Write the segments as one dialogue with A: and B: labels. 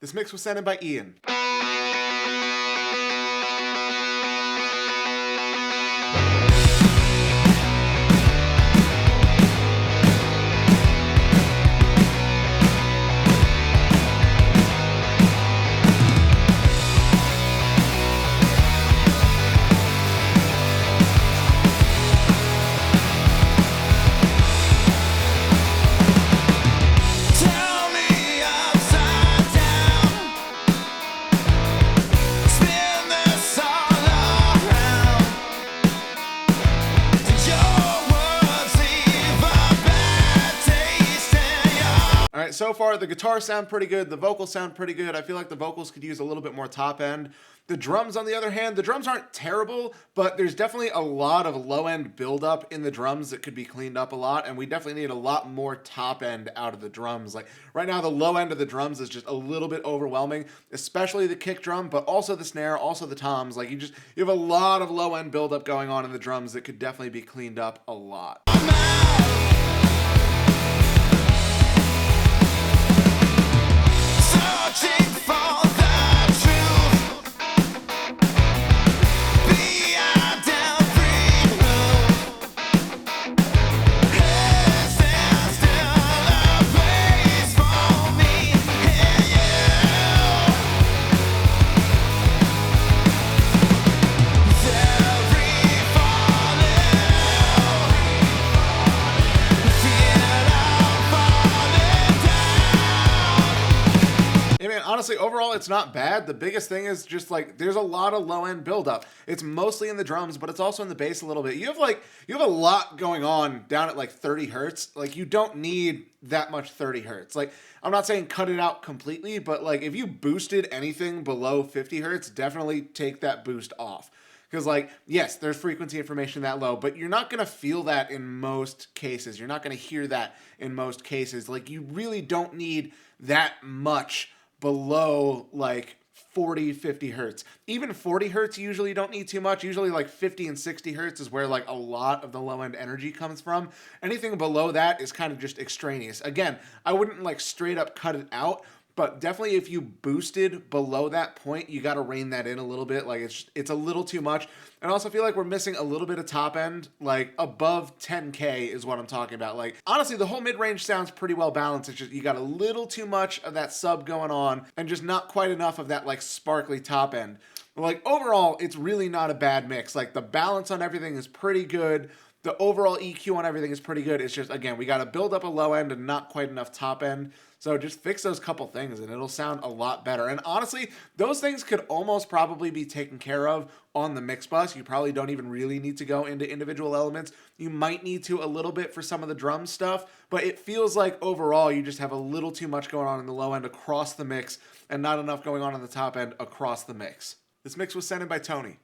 A: This mix was sent in by Ian. All right, so far the guitars sound pretty good, the vocals sound pretty good. I feel like the vocals could use a little bit more top end. The drums, on the other hand, the drums aren't terrible, but there's definitely a lot of low end buildup in the drums that could be cleaned up a lot, and we definitely need a lot more top end out of the drums. Like right now, the low end of the drums is just a little bit overwhelming, especially the kick drum, but also the snare, also the toms. Like you have a lot of low end buildup going on in the drums that could definitely be cleaned up a lot. Honestly, overall, it's not bad. The biggest thing is just like there's a lot of low end buildup. It's mostly in the drums, but it's also in the bass a little bit. You have a lot going on down at like 30 hertz. Like you don't need that much 30 hertz. Like I'm not saying cut it out completely, but like if you boosted anything below 50 hertz, definitely take that boost off. Because like, yes, there's frequency information that low, but you're not going to feel that in most cases. You're not going to hear that in most cases. Like you really don't need that much below like 40, 50 hertz. Even 40 hertz, you usually don't need too much. Usually like 50 and 60 hertz is where like a lot of the low end energy comes from. Anything below that is kind of just extraneous. Again, I wouldn't like straight up cut it out, but definitely if you boosted below that point, you got to rein that in a little bit. Like it's a little too much. And I also feel like we're missing a little bit of top end, like above 10K is what I'm talking about. Like honestly, the whole mid-range sounds pretty well balanced. It's just you got a little too much of that sub going on and just not quite enough of that like sparkly top end. But like overall, it's really not a bad mix. Like the balance on everything is pretty good. The overall EQ on everything is pretty good. It's just, again, we got to build up a low end and not quite enough top end. So just fix those couple things and it'll sound a lot better. And honestly, those things could almost probably be taken care of on the mix bus. You probably don't even really need to go into individual elements. You might need to a little bit for some of the drum stuff, but it feels like overall you just have a little too much going on in the low end across the mix and not enough going on in the top end across the mix. This mix was sent in by Tony.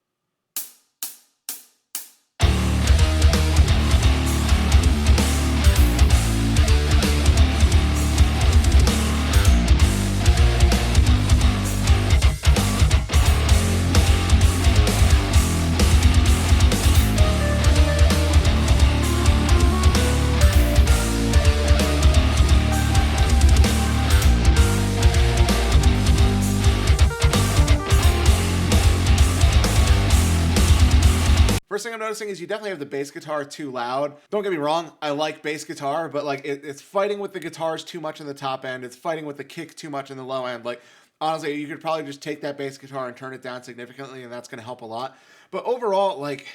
A: First thing I'm noticing is you definitely have the bass guitar too loud. Don't get me wrong, I like bass guitar, but like it's fighting with the guitars too much in the top end. It's fighting with the kick too much in the low end. Like honestly, you could probably just take that bass guitar and turn it down significantly and that's going to help a lot. But overall, like,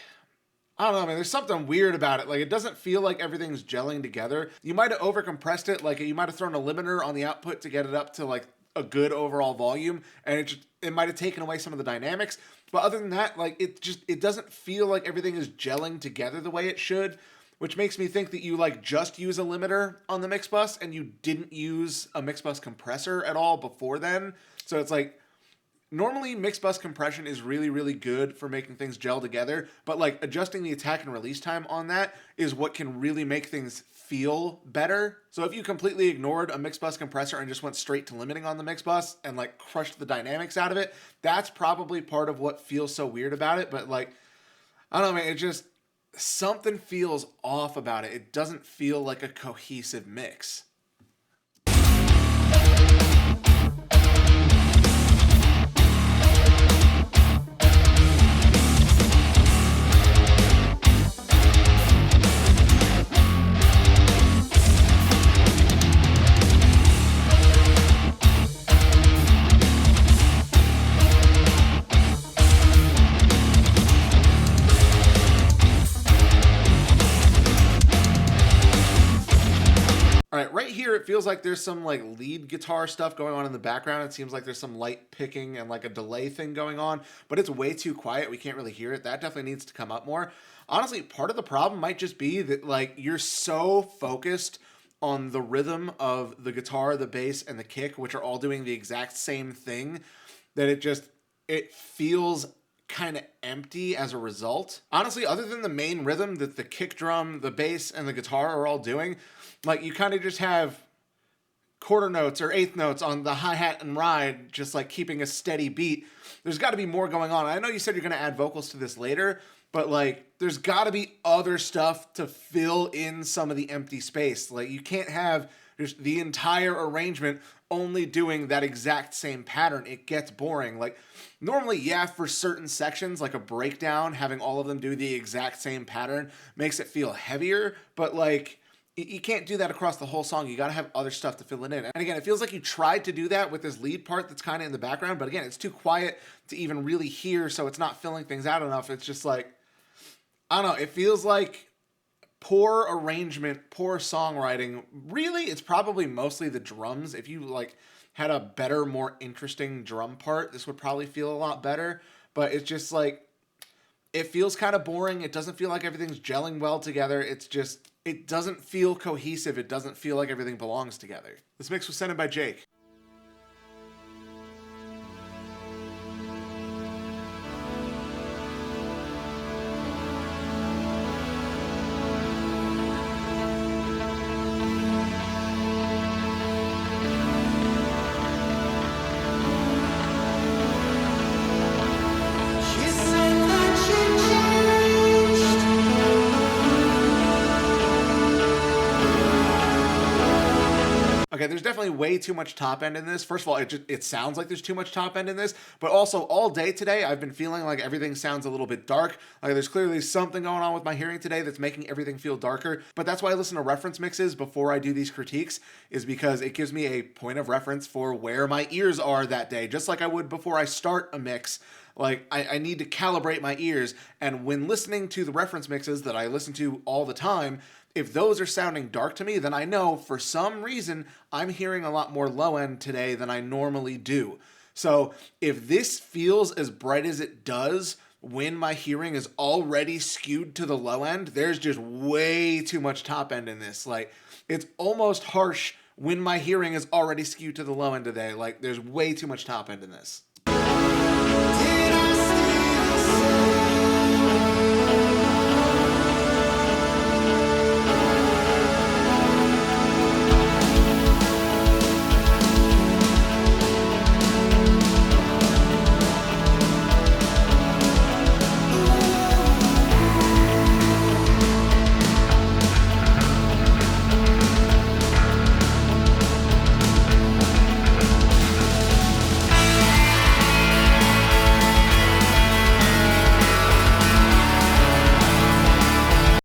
A: I don't know, man, there's something weird about it. Like it doesn't feel like everything's gelling together. You might have overcompressed it. Like you might have thrown a limiter on the output to get it up to like a good overall volume, and it might have taken away some of the dynamics. But other than that, like it doesn't feel like everything is gelling together the way it should, which makes me think that you like just use a limiter on the mix bus and you didn't use a mix bus compressor at all before then. So it's like normally mix bus compression is really, really good for making things gel together, but like adjusting the attack and release time on that is what can really make things feel better. So if you completely ignored a mix bus compressor and just went straight to limiting on the mix bus and like crushed the dynamics out of it, that's probably part of what feels so weird about it. But like, I don't know, man, it just, something feels off about it. It doesn't feel like a cohesive mix. feels like there's some like lead guitar stuff going on in the background. It seems like there's some light picking and like a delay thing going on, but it's way too quiet. We can't really hear it. That definitely needs to come up more. Honestly, part of the problem might just be that like you're so focused on the rhythm of the guitar, the bass, and the kick, which are all doing the exact same thing, that it feels kind of empty as a result. Honestly, other than the main rhythm that the kick drum, the bass, and the guitar are all doing, like you kind of just have quarter notes or eighth notes on the hi-hat and ride, just like keeping a steady beat. There's got to be more going on. I know you said you're going to add vocals to this later, but like there's got to be other stuff to fill in some of the empty space. Like you can't have just the entire arrangement only doing that exact same pattern. It gets boring. Like normally, yeah, for certain sections, like a breakdown, having all of them do the exact same pattern makes it feel heavier, but like you can't do that across the whole song. You got to have other stuff to fill it in. And again, it feels like you tried to do that with this lead part that's kind of in the background, but again, it's too quiet to even really hear, so it's not filling things out enough. It's just like, I don't know, it feels like poor arrangement, poor songwriting. Really, it's probably mostly the drums. If you like had a better, more interesting drum part, this would probably feel a lot better. But it's just like, it feels kind of boring. It doesn't feel like everything's gelling well together. It's just, it doesn't feel cohesive. It doesn't feel like everything belongs together. This mix was sent in by Jake. Okay, there's definitely way too much top end in this. First of all, it sounds like there's too much top end in this, but also all day today, I've been feeling like everything sounds a little bit dark. Like there's clearly something going on with my hearing today that's making everything feel darker, but that's why I listen to reference mixes before I do these critiques, is because it gives me a point of reference for where my ears are that day, just like I would before I start a mix. Like, I need to calibrate my ears, and when listening to the reference mixes that I listen to all the time, if those are sounding dark to me, then I know for some reason I'm hearing a lot more low end today than I normally do. So if this feels as bright as it does when my hearing is already skewed to the low end, there's just way too much top end in this. Like, it's almost harsh when my hearing is already skewed to the low end today. Like, there's way too much top end in this.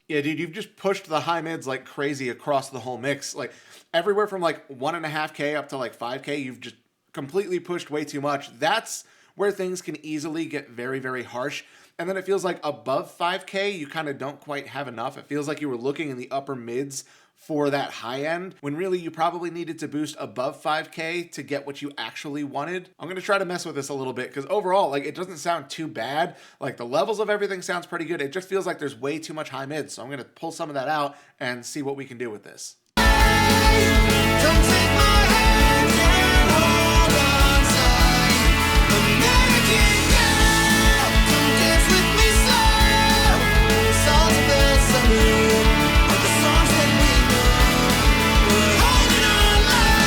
A: Yeah, dude, you've just pushed the high mids like crazy across the whole mix. Like everywhere from like 1.5K up to like 5K, you've just completely pushed way too much. That's where things can easily get very, very harsh. And then it feels like above 5K, you kind of don't quite have enough. It feels like you were looking in the upper mids for that high end, when really you probably needed to boost above 5K to get what you actually wanted. I'm going to try to mess with this a little bit, because overall, like, it doesn't sound too bad. Like, the levels of everything sounds pretty good. It just feels like there's way too much high mids. So I'm going to pull some of that out and see what we can do with this.
B: Don't take my hand and hold on tight. American girl, come dance with me slow. Songs of the summer are the songs that we know. We're holding on live.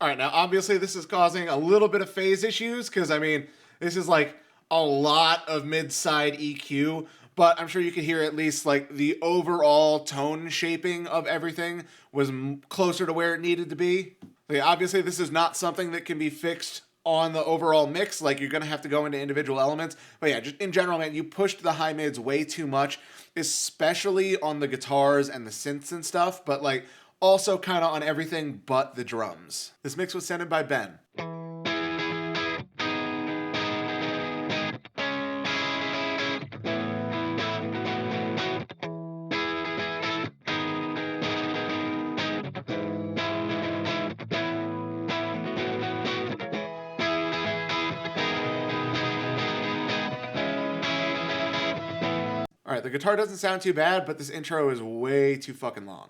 A: All right, now obviously this is causing a little bit of phase issues, because I mean, this is like a lot of mid-side EQ, but I'm sure you could hear at least like the overall tone shaping of everything was closer to where it needed to be. Like, obviously this is not something that can be fixed on the overall mix. Like, you're gonna have to go into individual elements, but yeah, just in general, man, you pushed the high mids way too much, especially on the guitars and the synths and stuff, but like also kind of on everything but the drums. This mix was sent in by Ben. All right, the guitar doesn't sound too bad, but this intro is way too fucking long.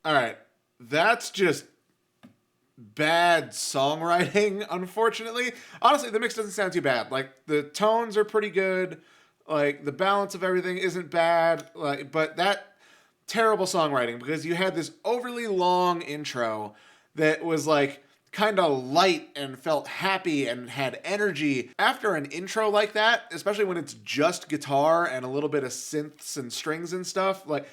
A: All right, that's just bad songwriting, unfortunately. Honestly, the mix doesn't sound too bad. Like, the tones are pretty good. Like, the balance of everything isn't bad. Like, but that terrible songwriting, because you had this overly long intro that was like kind of light and felt happy and had energy. After an intro like that, especially when it's just guitar and a little bit of synths and strings and stuff, like,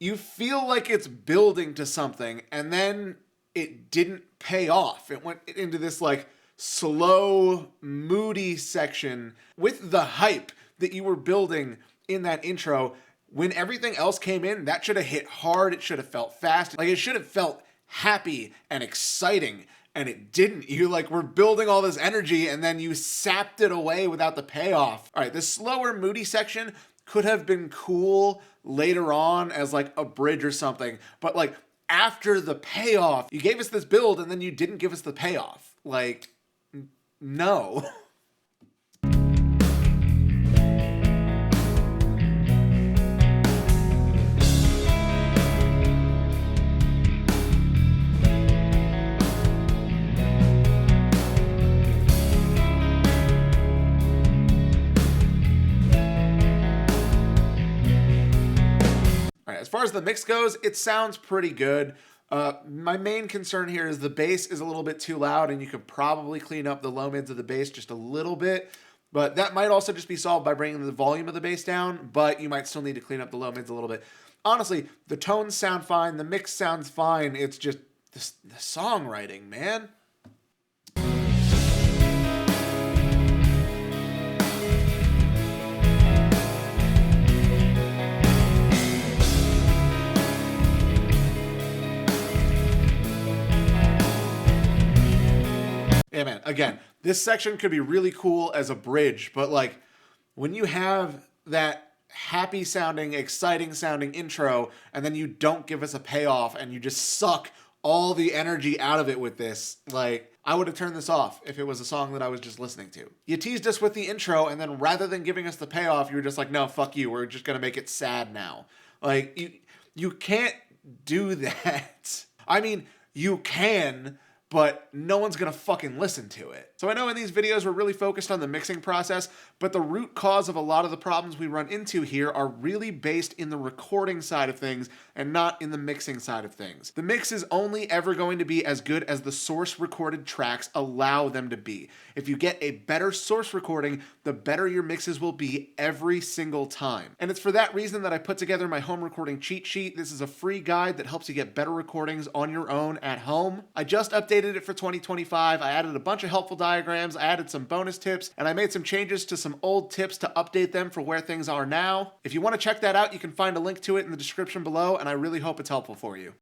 A: you feel like it's building to something, and then it didn't pay off. It went into this like slow, moody section with the hype that you were building in that intro. When everything else came in, that should have hit hard. It should have felt fast. Like, it should have felt happy and exciting, and it didn't. You like were building all this energy, and then you sapped it away without the payoff. All right, this slower, moody section could have been cool later on as like a bridge or something, but like after the payoff, you gave us this build and then you didn't give us the payoff. Like, no. As far as the mix goes, it sounds pretty good. My main concern here is the bass is a little bit too loud, and you could probably clean up the low mids of the bass just a little bit. But that might also just be solved by bringing the volume of the bass down, but you might still need to clean up the low mids a little bit. Honestly, the tones sound fine, the mix sounds fine. It's just the songwriting, man. Yeah, man. Again, this section could be really cool as a bridge, but like when you have that happy sounding, exciting sounding intro, and then you don't give us a payoff and you just suck all the energy out of it with this, like, I would have turned this off if it was a song that I was just listening to. You teased us with the intro, and then rather than giving us the payoff, you were just like, no, fuck you. We're just going to make it sad now. Like, you can't do that. I mean, you can, but no one's gonna fucking listen to it. So I know in these videos we're really focused on the mixing process, but the root cause of a lot of the problems we run into here are really based in the recording side of things and not in the mixing side of things. The mix is only ever going to be as good as the source recorded tracks allow them to be. If you get a better source recording, the better your mixes will be every single time. And it's for that reason that I put together my home recording cheat sheet. This is a free guide that helps you get better recordings on your own at home. I just updated it for 2025. I added a bunch of helpful diagrams, I added some bonus tips, and I made some changes to some old tips to update them for where things are now. If you want to check that out, you can find a link to it in the description below, and I really hope it's helpful for you.